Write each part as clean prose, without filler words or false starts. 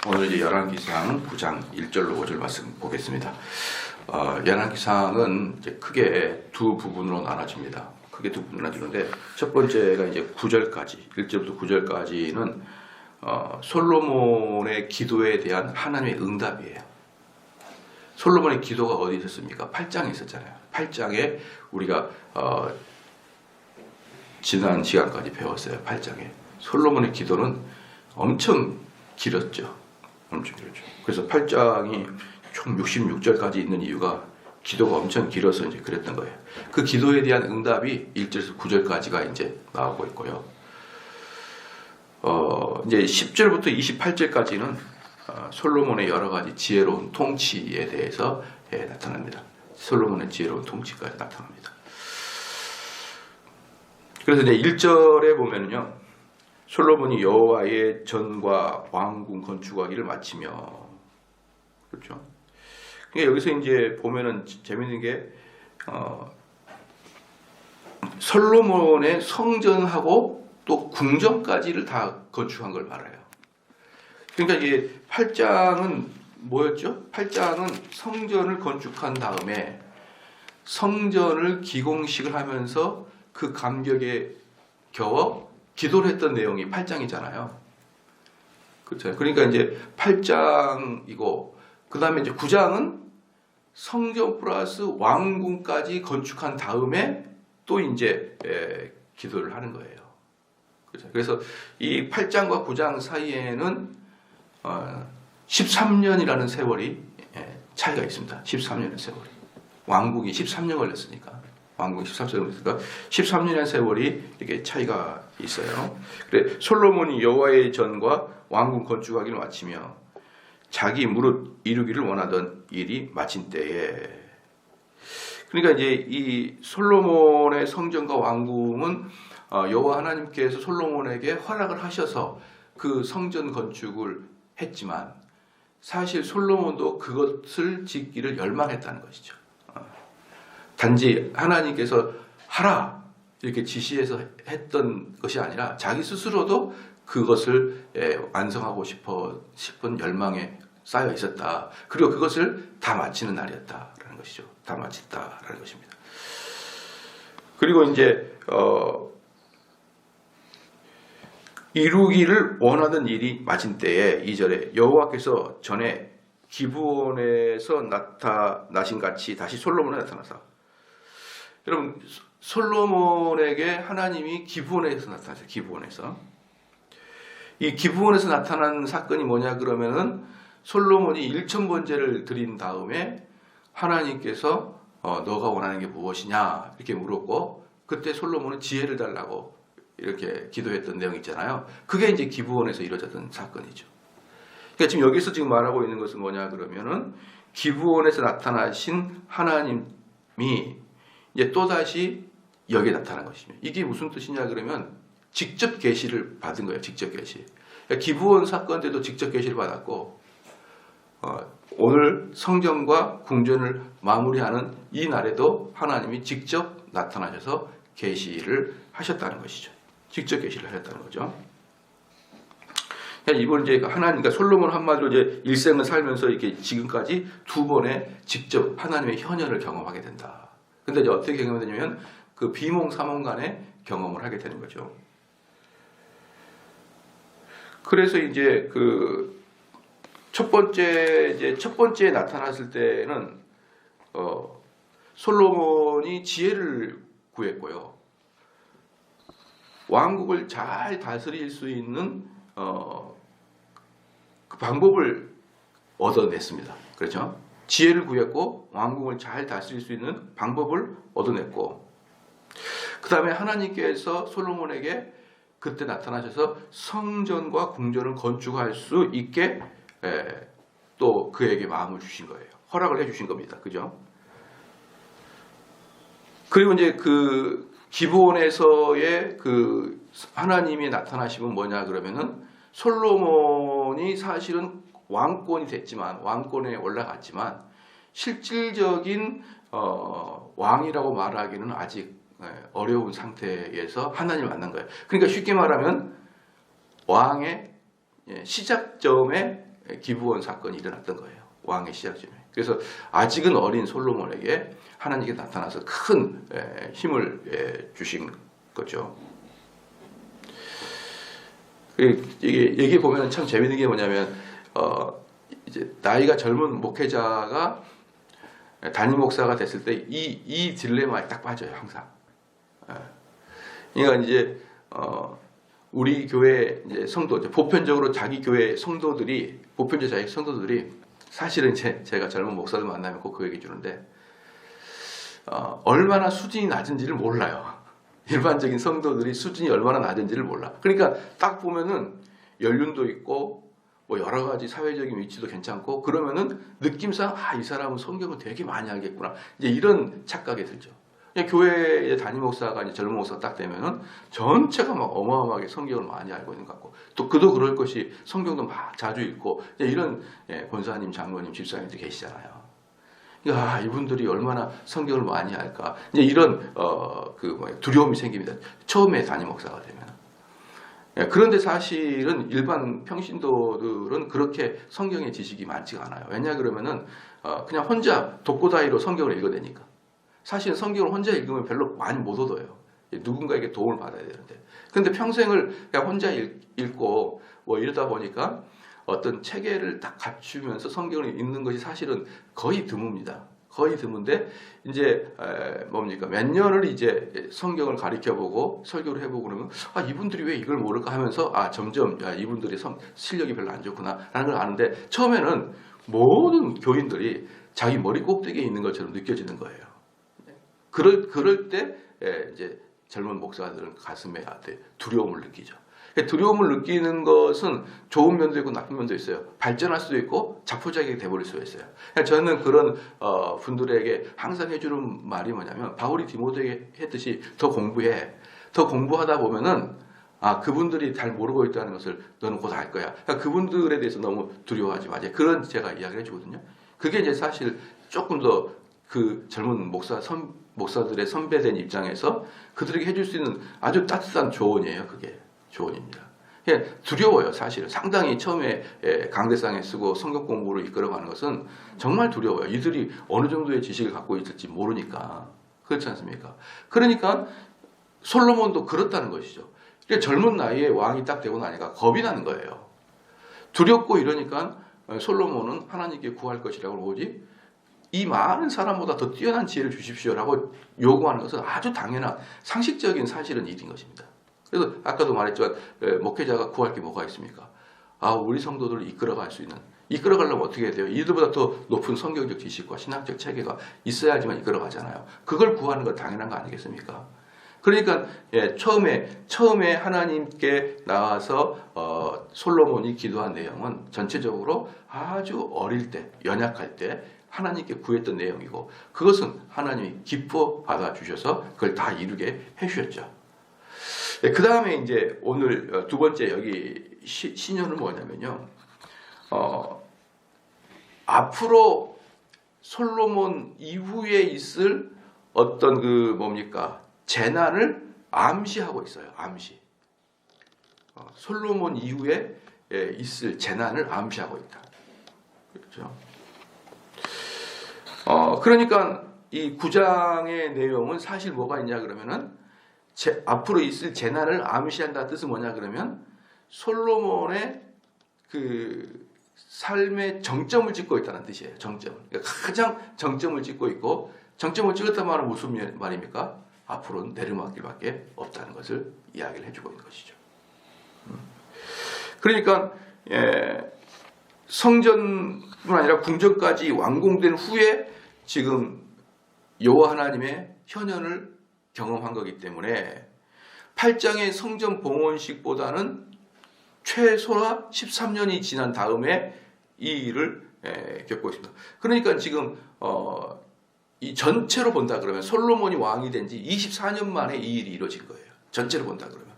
오늘 이제 열왕기상 9장 1절로 5절 말씀 보겠습니다. 열왕기상은 이제 크게 두 부분으로 나눠집니다. 크게 두 부분으로 나눠지는데 첫 번째가 이제 9절까지, 1절부터 9절까지는 솔로몬의 기도에 대한 하나님의 응답이에요. 솔로몬의 기도가 어디 있었습니까? 8장에 있었잖아요. 8장에 우리가 지난 시간까지 배웠어요. 8장에 솔로몬의 기도는 엄청 길었죠. 엄청 길었죠. 그래서 8장이 총 66절까지 있는 이유가 기도가 엄청 길어서 이제 그랬던 거예요. 그 기도에 대한 응답이 1절에서 9절까지가 이제 나오고 있고요. 이제 10절부터 28절까지는 솔로몬의 여러 가지 지혜로운 통치에 대해서 나타납니다. 솔로몬의 지혜로운 통치까지 나타납니다. 그래서 이제 1절에 보면은요, 솔로몬이 여호와의 전과 왕궁 건축하기를 마치며, 그렇죠? 그러니까 여기서 이제 보면은 재밌는 게 솔로몬의 성전하고 또 궁전까지를 다 건축한 걸 말해요. 그러니까 이게 8장은 뭐였죠? 8장은 성전을 건축한 다음에 성전을 기공식을 하면서 그 감격에 겨워 기도를 했던 내용이 8장이잖아요. 그렇죠? 그러니까 이제 8장이고, 그 다음에 이제 9장은 성전 플러스 왕궁까지 건축한 다음에 또 이제 기도를 하는 거예요. 그렇죠? 그래서 이 8장과 9장 사이에는 13년이라는 세월이 차이가 있습니다. 13년의 세월이. 왕궁이 13년 걸렸으니까. 왕궁이 13년 걸렸으니까 13년의 세월이 이렇게 차이가 있어요. 그래, 솔로몬이 여호와의 전과 왕궁 건축하기를 마치며 자기 무릇 이루기를 원하던 일이 마친 때에, 그러니까 이제 이 솔로몬의 성전과 왕궁은 여호와 하나님께서 솔로몬에게 허락을 하셔서 그 성전 건축을 했지만 사실 솔로몬도 그것을 짓기를 열망했다는 것이죠. 단지 하나님께서 하라 이렇게 지시해서 했던 것이 아니라 자기 스스로도 그것을 완성하고 싶은 열망에 쌓여 있었다. 그리고 그것을 다 마치는 날이었다라는 것이죠. 다 마쳤다라는 것입니다. 그리고 이제 이루기를 원하던 일이 마친 때에 2절에 여호와께서 전에 기브온에서 나타나신 같이 다시 솔로몬에 나타나사. 여러분, 솔로몬에게 하나님이 기브온에서 나타나세요. 기브온에서. 이 기브온에서 나타난 사건이 뭐냐 그러면은 솔로몬이 1000번제를 드린 다음에 하나님께서 너가 원하는 게 무엇이냐 이렇게 물었고, 그때 솔로몬은 지혜를 달라고 이렇게 기도했던 내용이 있잖아요. 그게 이제 기브온에서 이루어졌던 사건이죠. 그러니까 지금 여기서 지금 말하고 있는 것은 뭐냐 그러면은 기브온에서 나타나신 하나님이 이제 또다시 여기에 나타난 것입니다. 이게 무슨 뜻이냐 그러면 직접 계시를 받은 거예요. 직접 계시. 그러니까 기브온 사건 때도 직접 계시를 받았고, 오늘 성전과 궁전을 마무리하는 이 날에도 하나님이 직접 나타나셔서 계시를 하셨다는 것이죠. 직접 계시를 하셨다는 거죠. 이걸 이제 하나님과 솔로몬 한마디로 이제 일생을 살면서 이렇게 지금까지 두 번의 직접 하나님의 현현을 경험하게 된다. 근데 이제 어떻게 경험이 되냐면 그 비몽사몽간에 경험을 하게 되는 거죠. 그래서 이제 그 첫 번째 나타났을 때는 솔로몬이 지혜를 구했고요. 왕국을 잘 다스릴 수 있는 그 방법을 얻어냈습니다. 그렇죠? 지혜를 구했고 왕국을 잘 다스릴 수 있는 방법을 얻어냈고, 그 다음에 하나님께서 솔로몬에게 그때 나타나셔서 성전과 궁전을 건축할 수 있게 또 그에게 마음을 주신 거예요. 허락을 해주신 겁니다. 그죠? 그리고 이제 그 기브온에서의 그 하나님이 나타나심은 뭐냐 그러면은 솔로몬이 사실은 왕권이 됐지만, 왕권에 올라갔지만 실질적인 왕이라고 말하기는 아직 어려운 상태에서 하나님을 만난 거예요. 그러니까 쉽게 말하면 왕의 시작점에 기부원 사건이 일어났던 거예요. 왕의 시작점에. 그래서 아직은 어린 솔로몬에게 하나님께 나타나서 큰 힘을 주신 거죠. 이게 보면 참 재밌는 게 뭐냐면 이제 나이가 젊은 목회자가 담임 목사가 됐을 때 이 딜레마에 딱 빠져요, 항상. 그러니까 이제 우리 교회 이제 성도, 보편적으로 자기 교회 성도들이, 보편적 자기 성도들이 사실은 제가 젊은 목사들 만나면 꼭 그 얘기 주는데 얼마나 수준이 낮은지를 몰라요. 일반적인 성도들이 수준이 얼마나 낮은지를 몰라. 그러니까 딱 보면은 연륜도 있고 뭐 여러 가지 사회적인 위치도 괜찮고 그러면은 느낌상 이 사람은 성경을 되게 많이 알겠구나. 이제 이런 착각이 들죠. 교회의 담임 목사가 이제 젊은 목사가 딱 되면은 전체가 막 어마어마하게 성경을 많이 알고 있는 것 같고 또 그도 그럴 것이 성경도 막 자주 읽고 이런 권사님, 장로님, 집사님들 계시잖아요. 이분들이 얼마나 성경을 많이 알까. 이제 이런 두려움이 생깁니다. 처음에 담임 목사가 되면. 그런데 사실은 일반 평신도들은 그렇게 성경의 지식이 많지가 않아요. 왜냐 그러면은 그냥 혼자 독고다이로 성경을 읽어대니까. 사실 성경을 혼자 읽으면 별로 많이 못 얻어요. 누군가에게 도움을 받아야 되는데. 근데 평생을 그냥 혼자 읽고 뭐 이러다 보니까 어떤 체계를 딱 갖추면서 성경을 읽는 것이 사실은 거의 드뭅니다. 거의 드문데 이제 뭡니까 몇 년을 이제 성경을 가르쳐보고 설교를 해보고 그러면 이분들이 왜 이걸 모를까 하면서 점점 이분들이 실력이 별로 안 좋구나라는 걸 아는데 처음에는 모든 교인들이 자기 머리 꼭대기에 있는 것처럼 느껴지는 거예요. 그럴 때 이제 젊은 목사들은 가슴에 두려움을 느끼죠. 두려움을 느끼는 것은 좋은 면도 있고 나쁜 면도 있어요. 발전할 수도 있고 자포자기가 돼버릴 수가 있어요. 저는 그런 분들에게 항상 해주는 말이 뭐냐면 바울이 디모데에게 했듯이 더 공부해. 더 공부하다 보면은 그분들이 잘 모르고 있다는 것을 너는 곧 알 거야. 그분들에 대해서 너무 두려워하지 마. 그런 제가 이야기를 해주거든요. 그게 이제 사실 조금 더 그 젊은 목사들의 선배된 입장에서 그들에게 해줄 수 있는 아주 따뜻한 조언이에요. 그게. 조언입니다. 두려워요, 사실은. 상당히 처음에 강대상에 쓰고 성경 공부를 이끌어가는 것은 정말 두려워요. 이들이 어느 정도의 지식을 갖고 있을지 모르니까. 그렇지 않습니까? 그러니까 솔로몬도 그렇다는 것이죠. 젊은 나이에 왕이 딱 되고 나니까 겁이 나는 거예요. 두렵고 이러니까 솔로몬은 하나님께 구할 것이라고 오지 이 많은 사람보다 더 뛰어난 지혜를 주십시오라고 요구하는 것은 아주 당연한 상식적인 사실은 일인 것입니다. 그래서 아까도 말했지만 목회자가 구할 게 뭐가 있습니까? 우리 성도들을 이끌어갈 수 있는, 이끌어가려면 어떻게 해야 돼요? 이들보다 더 높은 성경적 지식과 신학적 체계가 있어야지만 이끌어가잖아요. 그걸 구하는 건 당연한 거 아니겠습니까? 그러니까 처음에 하나님께 나와서 솔로몬이 기도한 내용은 전체적으로 아주 어릴 때, 연약할 때 하나님께 구했던 내용이고 그것은 하나님이 기뻐 받아주셔서 그걸 다 이루게 해주셨죠. 그 다음에 이제 오늘 두 번째 여기 신현은 뭐냐면요. 앞으로 솔로몬 이후에 있을 어떤 재난을 암시하고 있어요. 암시. 솔로몬 이후에 있을 재난을 암시하고 있다. 그렇죠. 그러니까 이 9장의 내용은 사실 뭐가 있냐 그러면은 앞으로 있을 재난을 암시한다는 뜻은 뭐냐 그러면 솔로몬의 그 삶의 정점을 찍고 있다는 뜻이에요. 정점을. 그러니까 가장 정점을 찍고 있고 정점을 찍었단 말은 무슨 말입니까? 앞으로는 내리막길밖에 없다는 것을 이야기를 해주고 있는 것이죠. 그러니까 성전뿐 아니라 궁전까지 완공된 후에 지금 여호와 하나님의 현현을 경험한 거기 때문에 8장의 성전 봉헌식보다는 최소라 13년이 지난 다음에 이 일을 겪고 있습니다. 그러니까 지금 이 전체로 본다 그러면 솔로몬이 왕이 된 지 24년 만에 이 일이 이루어진 거예요. 전체로 본다 그러면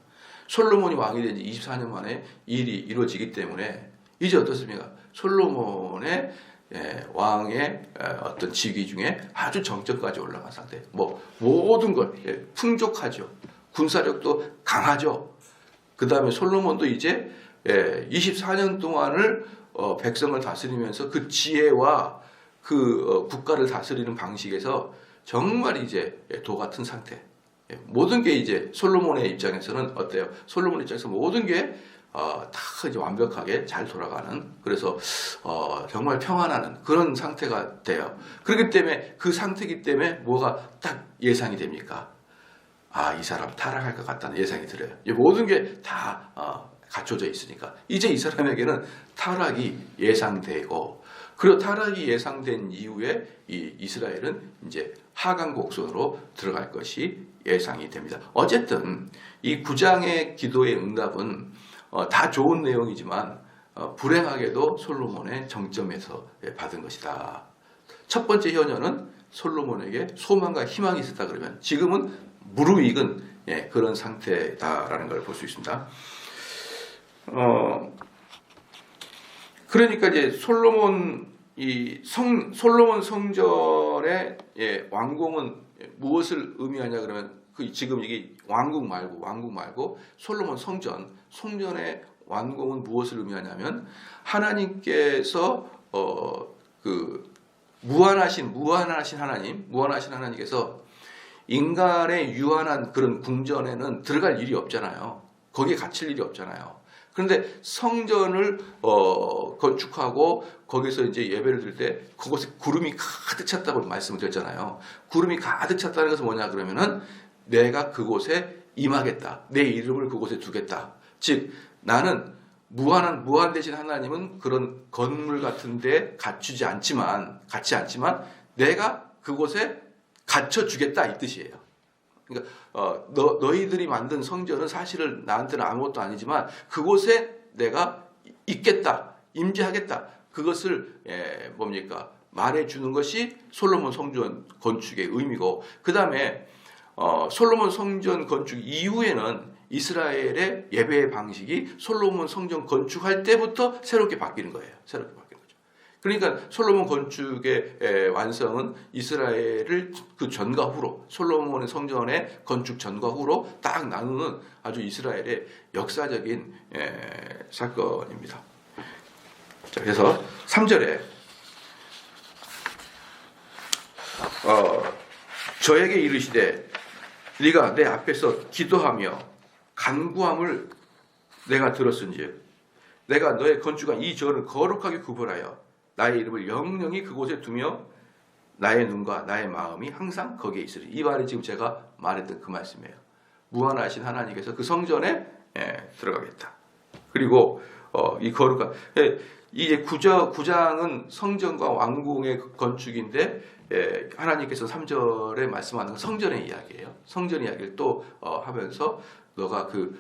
솔로몬이 왕이 된 지 24년 만에 이 일이 이루어지기 때문에 이제 어떻습니까? 솔로몬의 왕의 어떤 직위 중에 아주 정점까지 올라간 상태. 모든 걸 풍족하죠. 군사력도 강하죠. 그 다음에 솔로몬도 이제 24년 동안을 백성을 다스리면서 그 지혜와 그 국가를 다스리는 방식에서 정말 이제 도 같은 상태. 모든 게 이제 솔로몬의 입장에서는 어때요? 솔로몬 입장에서 모든 게 다 이제 완벽하게 잘 돌아가는, 그래서 정말 평안하는 그런 상태가 돼요. 그렇기 때문에 그 상태이기 때문에 뭐가 딱 예상이 됩니까? 이 사람 타락할 것 같다는 예상이 들어요. 모든 게 다 갖춰져 있으니까 이제 이 사람에게는 타락이 예상되고, 그리고 타락이 예상된 이후에 이 이스라엘은 이제 하강 곡선으로 들어갈 것이 예상이 됩니다. 어쨌든 이 9장의 기도의 응답은 다 좋은 내용이지만 불행하게도 솔로몬의 정점에서 받은 것이다. 첫 번째 효녀는 솔로몬에게 소망과 희망이 있었다 그러면 지금은 무르익은 그런 상태다라는 걸 볼 수 있습니다. 그러니까 이제 솔로몬 성전의 완공은 무엇을 의미하냐 그러면 지금 이게 왕국 말고 솔로몬 성전의 완공은 무엇을 의미하냐면 하나님께서 그 무한하신 하나님께서 인간의 유한한 그런 궁전에는 들어갈 일이 없잖아요. 거기에 갇힐 일이 없잖아요. 그런데 성전을 건축하고 거기서 이제 예배를 드릴 때 그곳에 구름이 가득 찼다고 말씀을 드렸잖아요. 구름이 가득 찼다는 것은 뭐냐 그러면은 내가 그곳에 임하겠다. 내 이름을 그곳에 두겠다. 즉 나는 무한되신 하나님은 그런 건물 같은데 갖지 않지만 내가 그곳에 갖춰주겠다 이 뜻이에요. 그러니까 너희들이 만든 성전은 사실은 나한테는 아무것도 아니지만 그곳에 내가 있겠다, 임재하겠다. 그것을 말해주는 것이 솔로몬 성전 건축의 의미고, 그 다음에 솔로몬 성전 건축 이후에는 이스라엘의 예배의 방식이 솔로몬 성전 건축할 때부터 새롭게 바뀌는 거예요. 새롭게 바뀌는 거죠. 그러니까 솔로몬 건축의 완성은 이스라엘을 그 전과 후로, 솔로몬의 성전의 건축 전과 후로 딱 나누는 아주 이스라엘의 역사적인 사건입니다. 자, 그래서 3절에 저에게 이르시되 네가 내 앞에서 기도하며 간구함을 내가 들었은즉 내가 너의 건축한 이 전을 거룩하게 구별하여 나의 이름을 영영히 그곳에 두며 나의 눈과 나의 마음이 항상 거기에 있으리. 이 말이 지금 제가 말했던 그 말씀이에요. 무한하신 하나님께서 그 성전에 들어가겠다. 그리고 이 거룩한 이제 9장은 성전과 왕궁의 건축인데 하나님께서 3절에 말씀하는 건 성전의 이야기예요. 성전 이야기를 또 하면서 너가 그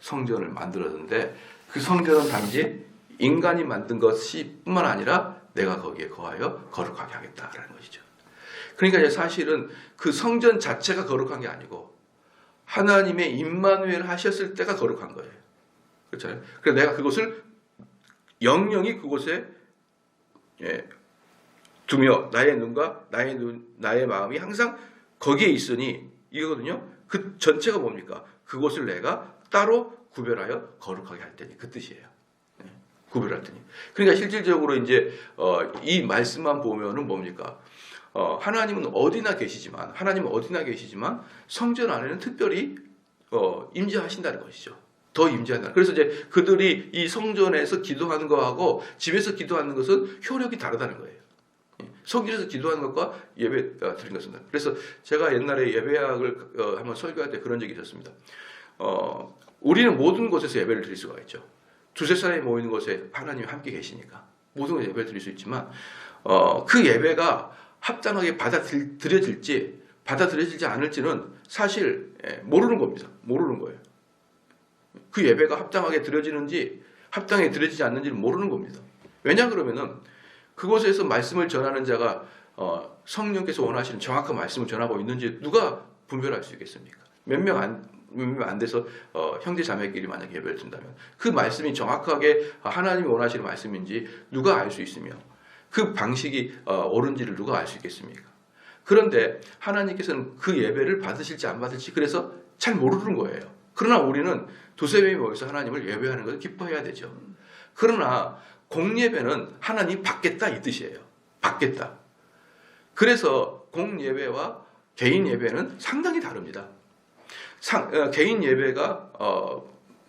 성전을 만들었는데 그 성전은 단지 인간이 만든 것이 뿐만 아니라 내가 거기에 거하여 거룩하게 하겠다라는 것이죠. 그러니까 이제 사실은 그 성전 자체가 거룩한 게 아니고 하나님의 임마누엘 하셨을 때가 거룩한 거예요. 그렇잖아요. 그래서 내가 그것을 영영히 그곳에 두며 나의 눈과 나의 마음이 항상 거기에 있으니 이거거든요. 그 전체가 뭡니까? 그곳을 내가 따로 구별하여 거룩하게 할 테니 그 뜻이에요. 구별할 테니. 그러니까 실질적으로 이제 이 말씀만 보면은 뭡니까? 하나님은 어디나 계시지만 성전 안에는 특별히 임재하신다는 것이죠. 더 임재한다. 그래서 이제 그들이 이 성전에서 기도하는 거하고 집에서 기도하는 것은 효력이 다르다는 거예요. 성전에서 기도하는 것과 예배 드린 것은. 그래서 제가 옛날에 예배학을 한번 설교할 때 그런 적이 있었습니다. 우리는 모든 곳에서 예배를 드릴 수가 있죠. 두세 사람이 모이는 곳에 하나님이 함께 계시니까 모든 곳에 예배를 드릴 수 있지만 그 예배가 합당하게 받아들여질지 않을지는 사실 모르는 겁니다. 모르는 거예요. 그 예배가 합당하게 드려지는지 합당하게 드려지지 않는지는 모르는 겁니다. 왜냐 그러면은 그곳에서 말씀을 전하는 자가 성령께서 원하시는 정확한 말씀을 전하고 있는지 누가 분별할 수 있겠습니까? 몇 명 안 돼서 형제 자매끼리 만약에 예배를 든다면 그 말씀이 정확하게 하나님이 원하시는 말씀인지 누가 알 수 있으며 그 방식이 옳은지를 누가 알 수 있겠습니까? 그런데 하나님께서는 그 예배를 받으실지 안 받을지 그래서 잘 모르는 거예요. 그러나 우리는 두세 명이 모여서 하나님을 예배하는 것을 기뻐해야 되죠. 그러나 공예배는 하나님 받겠다 이 뜻이에요. 받겠다. 그래서 공예배와 개인 예배는 상당히 다릅니다. 개인 예배가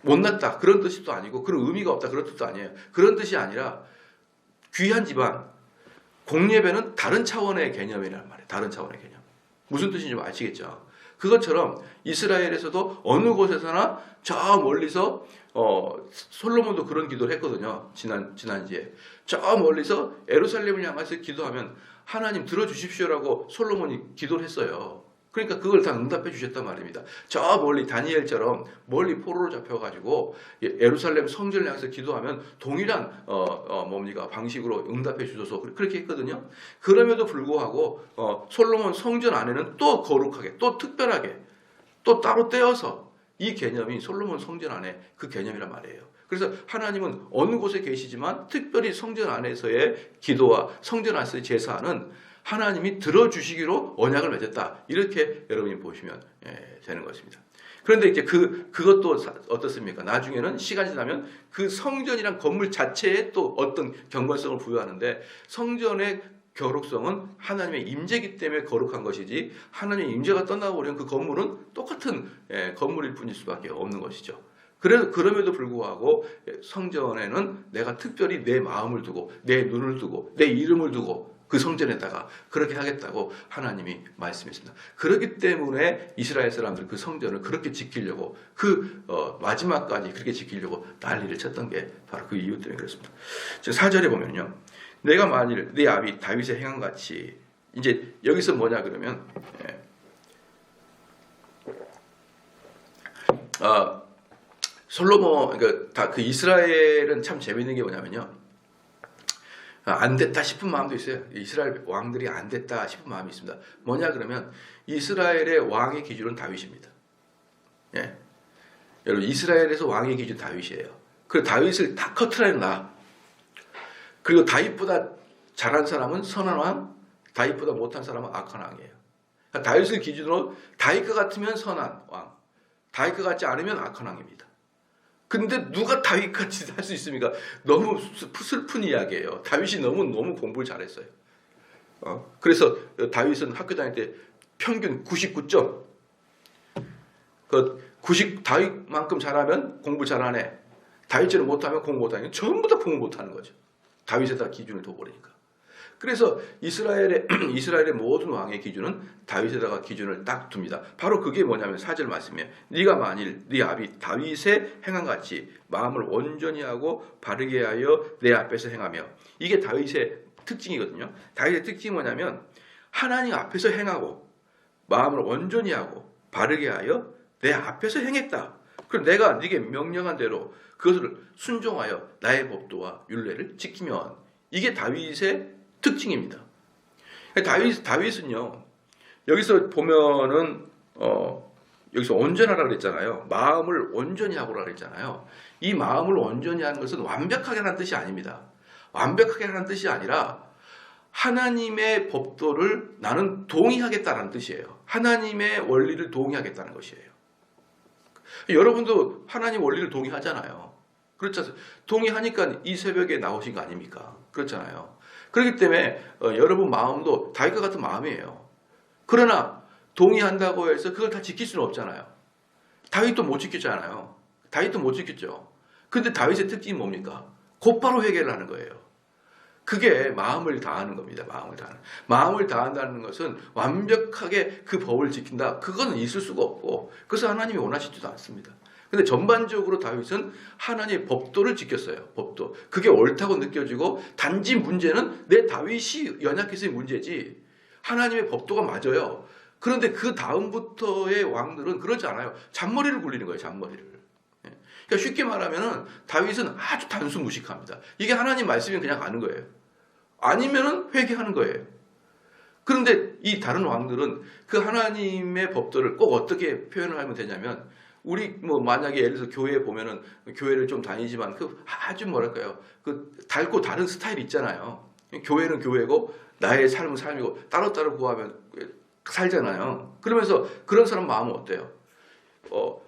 못났다 그런 뜻도 아니고 그런 의미가 없다 그런 뜻도 아니에요. 그런 뜻이 아니라 귀한 집안, 공예배는 다른 차원의 개념이란 말이에요. 다른 차원의 개념. 무슨 뜻인지 좀 아시겠죠? 그것처럼 이스라엘에서도 어느 곳에서나 저 멀리서 솔로몬도 그런 기도를 했거든요. 지난주에. 저 멀리서 예루살렘을 향해서 기도하면 하나님 들어주십시오라고 솔로몬이 기도를 했어요. 그러니까 그걸 다 응답해 주셨단 말입니다. 저 멀리 다니엘처럼 멀리 포로로 잡혀가지고 예루살렘 성전을 향해서 기도하면 동일한 방식으로 응답해 주셔서 그렇게 했거든요. 그럼에도 불구하고 솔로몬 성전 안에는 또 거룩하게 또 특별하게 또 따로 떼어서 이 개념이 솔로몬 성전 안에 그 개념이란 말이에요. 그래서 하나님은 어느 곳에 계시지만 특별히 성전 안에서의 기도와 성전 안에서의 제사는 하나님이 들어주시기로 언약을 맺었다. 이렇게 여러분이 보시면 되는 것입니다. 그런데 이제 그것도 어떻습니까? 나중에는 시간이 지나면 그 성전이란 건물 자체에 또 어떤 경건성을 부여하는데 성전의 거룩성은 하나님의 임재이기 때문에 거룩한 것이지 하나님의 임재가 떠나고 그러면 그 건물은 똑같은 건물일 뿐일 수밖에 없는 것이죠. 그럼에도 불구하고 성전에는 내가 특별히 내 마음을 두고 내 눈을 두고 내 이름을 두고 그 성전에다가 그렇게 하겠다고 하나님이 말씀했습니다. 그렇기 때문에 이스라엘 사람들 그 성전을 그렇게 지키려고 마지막까지 그렇게 지키려고 난리를 쳤던 게 바로 그 이유 때문에 그렇습니다. 4절에 보면요. 내가 만일 네 아비 다윗의 행한 같이 이제 여기서 뭐냐 그러면 솔로몬 그러니까 그 이스라엘은 참 재밌는 게 뭐냐면요. 안 됐다 싶은 마음도 있어요. 이스라엘 왕들이 안 됐다 싶은 마음이 있습니다. 뭐냐 그러면 이스라엘의 왕의 기준은 다윗입니다. 예. 여러분 이스라엘에서 왕의 기준 다윗이에요. 그리고 다윗을 다 커트라인 놔. 그리고 다윗보다 잘한 사람은 선한 왕, 다윗보다 못한 사람은 악한 왕이에요. 그러니까 다윗을 기준으로 다윗과 같으면 선한 왕, 다윗과 같지 않으면 악한 왕입니다. 근데 누가 다윗같이 할 수 있습니까? 너무 슬픈 이야기예요. 다윗이 너무 공부를 잘했어요. 그래서 다윗은 학교 다닐 때 평균 99점. 다윗만큼 잘하면 공부 잘하네. 다윗처럼 못하면 공부 못하는 전부 다 공부 못하는 거죠. 다윗에다 기준을 둬버리니까. 그래서 이스라엘의 모든 왕의 기준은 다윗에다가 기준을 딱 둡니다. 바로 그게 뭐냐면 4절 말씀이에요. 네가 만일 네 아비 다윗의 행한 같이 마음을 온전히 하고 바르게 하여 내 앞에서 행하며 이게 다윗의 특징이거든요. 다윗의 특징이 뭐냐면 하나님 앞에서 행하고 마음을 온전히 하고 바르게 하여 내 앞에서 행했다. 그럼 내가 네게 명령한 대로 그것을 순종하여 나의 법도와 율례를 지키면 이게 다윗의 특징입니다. 다윗은요, 여기서 보면은, 여기서 온전하라 그랬잖아요. 마음을 온전히 하고라 그랬잖아요. 이 마음을 온전히 하는 것은 완벽하게 하는 뜻이 아닙니다. 완벽하게 하는 뜻이 아니라 하나님의 법도를 나는 동의하겠다는 뜻이에요. 하나님의 원리를 동의하겠다는 것이에요. 여러분도 하나님 원리를 동의하잖아요. 그렇지 않습니까? 동의하니까 이 새벽에 나오신 거 아닙니까? 그렇잖아요. 그렇기 때문에 여러분 마음도 다윗과 같은 마음이에요. 그러나 동의한다고 해서 그걸 다 지킬 수는 없잖아요. 다윗도 못 지켰잖아요. 다윗도 못 지켰죠. 근데 다윗의 특징이 뭡니까? 곧바로 회개를 하는 거예요. 그게 마음을 다하는 겁니다. 마음을 다한다는 것은 완벽하게 그 법을 지킨다. 그거는 있을 수가 없고 그것을 하나님이 원하시지도 않습니다. 근데 전반적으로 다윗은 하나님의 법도를 지켰어요. 법도. 그게 옳다고 느껴지고 단지 문제는 내 다윗이 연약해서의 문제지 하나님의 법도가 맞아요. 그런데 그 다음부터의 왕들은 그러지 않아요. 잔머리를 굴리는 거예요. 잔머리를. 그러니까 쉽게 말하면 다윗은 아주 단순무식합니다. 이게 하나님 말씀이 그냥 아는 거예요. 아니면은 회개하는 거예요. 그런데 이 다른 왕들은 그 하나님의 법도를 꼭 어떻게 표현을 하면 되냐면 우리 만약에 예를 들어서 교회에 보면은 교회를 좀 다니지만 그 아주 뭐랄까요 그 달고 다른 스타일 있잖아요. 교회는 교회고 나의 삶은 삶이고 따로따로 구하면 살잖아요. 그러면서 그런 사람 마음은 어때요?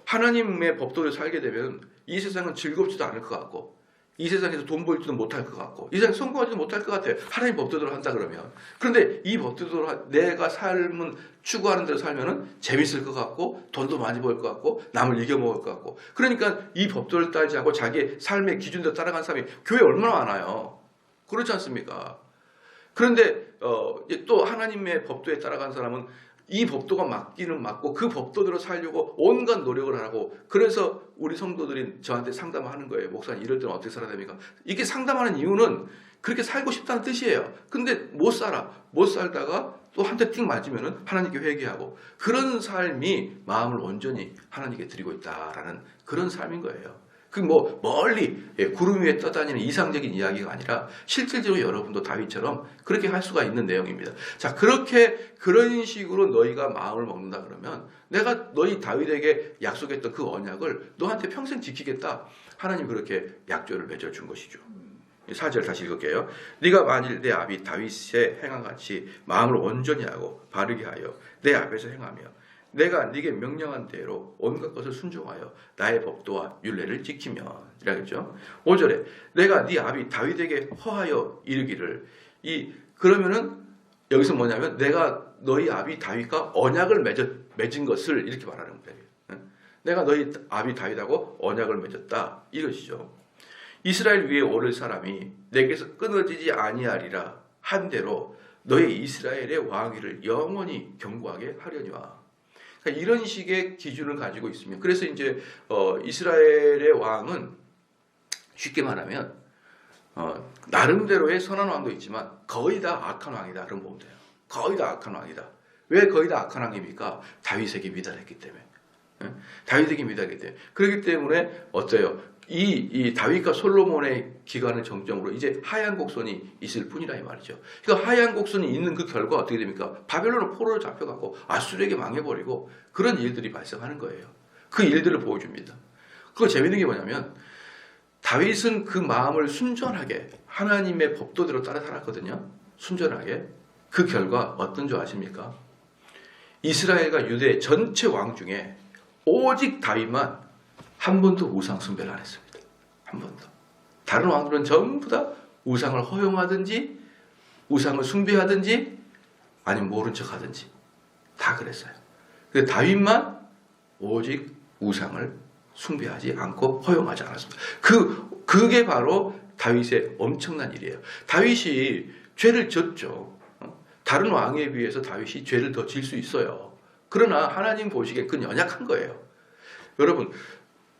하나님의 법도를 살게 되면 이 세상은 즐겁지도 않을 것 같고 이 세상에서 돈 벌지도 못할 것 같고 이 세상에 성공하지도 못할 것 같아요. 하나님 법도대로 한다 그러면. 그런데 이 법도대로 내가 삶은 추구하는 대로 살면은 재밌을 것 같고 돈도 많이 벌 것 같고 남을 이겨먹을 것 같고 그러니까 이 법도를 따르지 않고 자기의 삶의 기준대로 따라간 사람이 교회에 얼마나 많아요. 그렇지 않습니까? 그런데 또 하나님의 법도에 따라간 사람은 이 법도가 맞기는 맞고 그 법도대로 살려고 온갖 노력을 하고 그래서 우리 성도들이 저한테 상담하는 거예요. 목사님 이럴 때는 어떻게 살아야 됩니까? 이게 상담하는 이유는 그렇게 살고 싶다는 뜻이에요. 근데 못 살아. 못 살다가 또 한 대 띵 맞으면은 하나님께 회개하고 그런 삶이 마음을 온전히 하나님께 드리고 있다라는 그런 삶인 거예요. 그 뭐 멀리 구름 위에 떠다니는 이상적인 이야기가 아니라 실질적으로 여러분도 다윗처럼 그렇게 할 수가 있는 내용입니다. 자, 그런 식으로 너희가 마음을 먹는다 그러면 내가 너희 다윗에게 약속했던 그 언약을 너한테 평생 지키겠다. 하나님 그렇게 약조를 맺어준 것이죠. 4절 다시 읽을게요. 네가 만일 내 아비 다윗의 행함같이 마음을 온전히 하고 바르게 하여 내 앞에서 행하며 내가 네게 명령한 대로 온갖 것을 순종하여 나의 법도와 율례를 지키면 이라겠죠. 5절에 내가 네 아비 다윗에게 허하여 이르기를 그러면은 여기서 뭐냐면 내가 너희 아비 다윗과 언약을 맺은 것을 이렇게 말하는 거예요. 내가 너희 아비 다윗하고 언약을 맺었다 이것이죠. 이스라엘 위에 오를 사람이 내게서 끊어지지 아니하리라 한 대로 너희 이스라엘의 왕위를 영원히 견고하게 하려니와. 그러니까 이런 식의 기준을 가지고 있으면 그래서 이제 이스라엘의 왕은 쉽게 말하면 나름대로의 선한 왕도 있지만 거의 다 악한 왕이다 그런 보면 돼요. 거의 다 악한 왕이다. 왜 거의 다 악한 왕입니까? 다윗에게 미달했기 때문에. 다윗에게 미달했기 때문에. 그렇기 때문에 어때요? 이 다윗과 솔로몬의 기간을 정점으로 이제 하얀 곡선이 있을 뿐이라 이 말이죠. 그러니까 하얀 곡선이 있는 그 결과 어떻게 됩니까? 바벨론은 포로로 잡혀가고 아수르에게 망해버리고 그런 일들이 발생하는 거예요. 그 일들을 보여줍니다. 그거 재밌는 게 뭐냐면 다윗은 그 마음을 순전하게 하나님의 법도대로 따라 살았거든요. 순전하게. 그 결과 어떤 줄 아십니까? 이스라엘과 유대 전체 왕 중에 오직 다윗만 한 번도 우상 숭배를 안 했습니다. 한 번도. 다른 왕들은 전부 다 우상을 허용하든지 우상을 숭배하든지 아니면 모른 척 하든지 다 그랬어요. 근데 다윗만 오직 우상을 숭배하지 않고 허용하지 않았습니다. 그게 바로 다윗의 엄청난 일이에요. 다윗이 죄를 졌죠. 다른 왕에 비해서 다윗이 죄를 더 질 수 있어요. 그러나 하나님 보시기에 그건 연약한 거예요. 여러분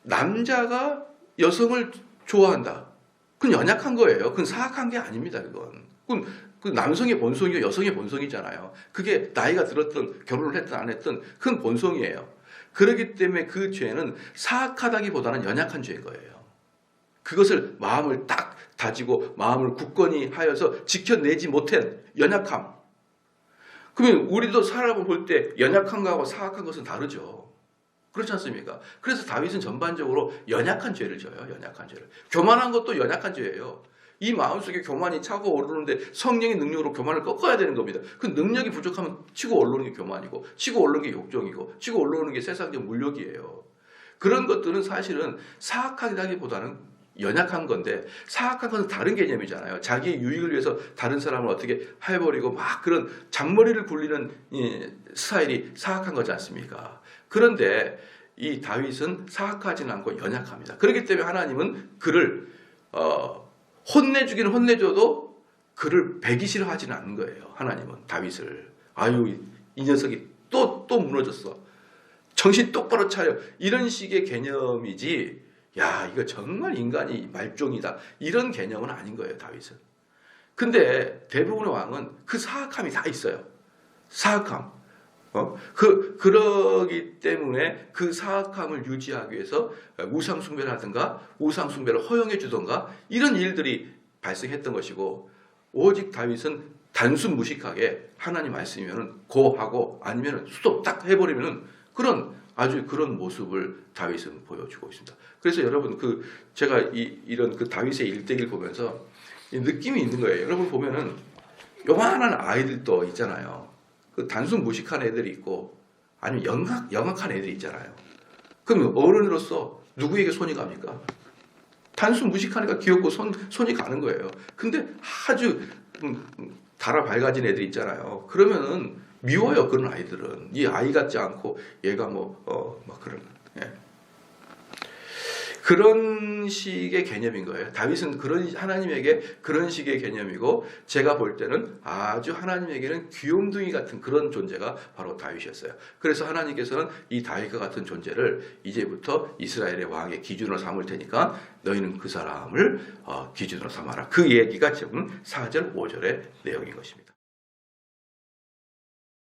남자가 여성을 좋아한다. 그건 연약한 거예요. 그건 사악한 게 아닙니다. 그건 남성의 본성이고 여성의 본성이잖아요. 그게 나이가 들었든 결혼을 했든 안 했든 그건 본성이에요. 그렇기 때문에 그 죄는 사악하다기보다는 연약한 죄인 거예요. 그것을 마음을 딱 다지고 마음을 굳건히 하여서 지켜내지 못한 연약함. 그러면 우리도 사람을 볼 때 연약한 거하고 사악한 것은 다르죠. 그렇지 않습니까? 그래서 다윗은 전반적으로 연약한 죄를 져요. 연약한 죄를. 교만한 것도 연약한 죄예요. 이 마음속에 교만이 차고 오르는데 성령의 능력으로 교만을 꺾어야 되는 겁니다. 그 능력이 부족하면 치고 올라오는 게 교만이고 치고 올라오는 게 욕정이고 치고 올라오는 게 세상적 물욕이에요. 그런 것들은 사실은 사악하기보다는 연약한 건데 사악한 것은 다른 개념이잖아요. 자기의 유익을 위해서 다른 사람을 어떻게 해버리고 막 그런 잔머리를 굴리는 스타일이 사악한 거지 않습니까? 그런데 이 다윗은 사악하지는 않고 연약합니다. 그렇기 때문에 하나님은 그를 혼내주기는 혼내줘도 그를 배기 싫어하지는 않는 거예요. 하나님은 다윗을. 아유 이 녀석이 또 무너졌어. 정신 똑바로 차려. 이런 식의 개념이지 야 이거 정말 인간이 말종이다. 이런 개념은 아닌 거예요. 다윗은. 근데 대부분의 왕은 그 사악함이 다 있어요. 사악함. 그러기 때문에 그 사악함을 유지하기 위해서 우상숭배를 하든가 우상숭배를 허용해 주든가 이런 일들이 발생했던 것이고 오직 다윗은 단순 무식하게 하나님 말씀이면 고하고 아니면 수도 딱 해버리면 아주 그런 모습을 다윗은 보여주고 있습니다. 그래서 여러분 제가 이런 다윗의 일대기를 보면서 느낌이 있는 거예요. 여러분 보면은 요만한 아이들도 있잖아요. 단순 무식한 애들이 있고 아니면 영악한 애들이 있잖아요. 그럼 어른으로서 누구에게 손이 갑니까? 단순 무식하니까 귀엽고 손이 가는 거예요. 근데 아주 달아 밝아진 애들 있잖아요. 그러면은 미워요. 그런 아이들은. 이 아이 같지 않고 얘가 막 그런. 예. 그런 식의 개념인 거예요. 다윗은 하나님에게 그런 식의 개념이고, 제가 볼 때는 아주 하나님에게는 귀염둥이 같은 그런 존재가 바로 다윗이었어요. 그래서 하나님께서는 이 다윗과 같은 존재를 이제부터 이스라엘의 왕의 기준으로 삼을 테니까 너희는 그 사람을 기준으로 삼아라. 그 얘기가 지금 4절 5절의 내용인 것입니다.